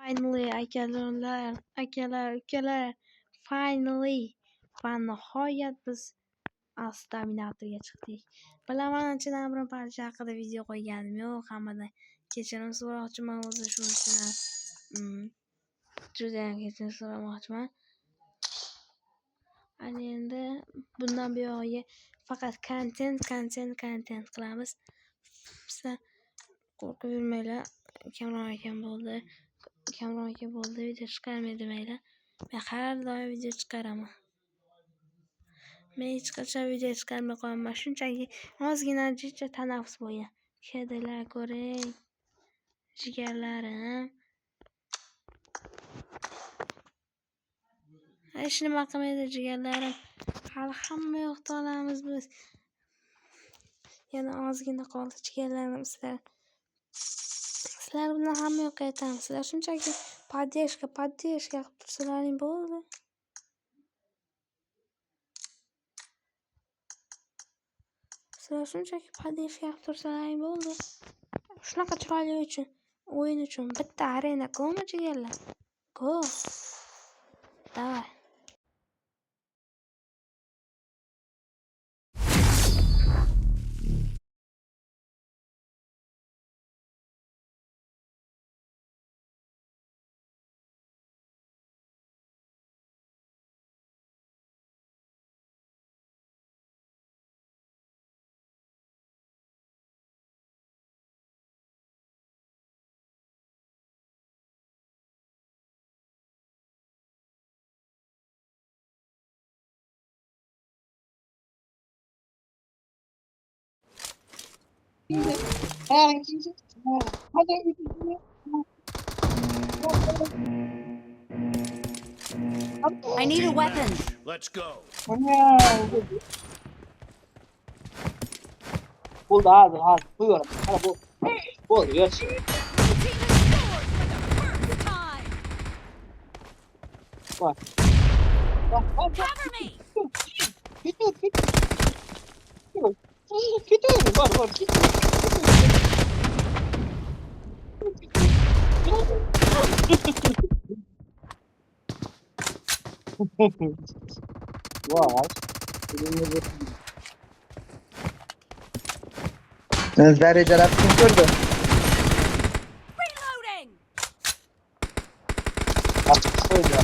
Finally, akalar, ukalar, finally va nihoyat biz Dominatorga chiqdik. Bilaman, anchadan burun parcha haqida video qo'yganim yo'q, hammadan kechirim so'ramoqchiman o'zi shu uchun ham. Judayam kechirim so'ramoqchiman. Ana endi bundan buyog'iga faqat content qilamiz. Sizlar qo'rqib yurmanglar. Kamron aka bo'ldi, video chiqarmay demanglar. Men har doim video chiqaraman. Men hech qachon video chiqarmay qo'yaman. Shunchaki ozgina jicha tanaffus bo'lgan. Kedilar ko'ring. Jigarlarim. Hech nima qilmaydi jigarlarim. Hali hamma yoqda olamiz biz. Yana ozgina qoldi jigarlarim sizlar. Sizlar bilan hamma yoqqa aytamiz. Sizlar shunchaki поддержка qilib tursalaring bo'ldi. Sizlar shunchaki поддержка qilib tursalaring bo'ldi. Shunaqa chiroyli o'yin uchun bitta arena ko'mi jigarlar? Go. Давай. I need a weapon. Let's go. Buldu abi. Buyurun. Hadi bu. Bul. Yes. Bak. Cover me. Git. Var. Git. Var. Dereceler kurtuldu. Reloading. Söyle.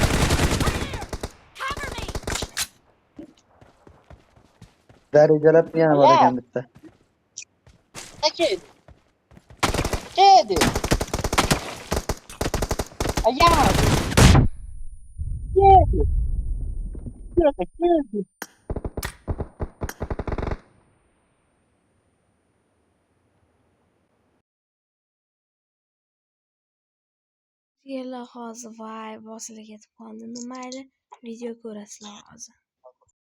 Cover me. Dereceler bir yana Ya. bakın bitti. Kedi. Ayağı. Kedi. Jigarlar hozir voy bosilib ketib qoldi. Mayli, video ko'rasizlar hozir.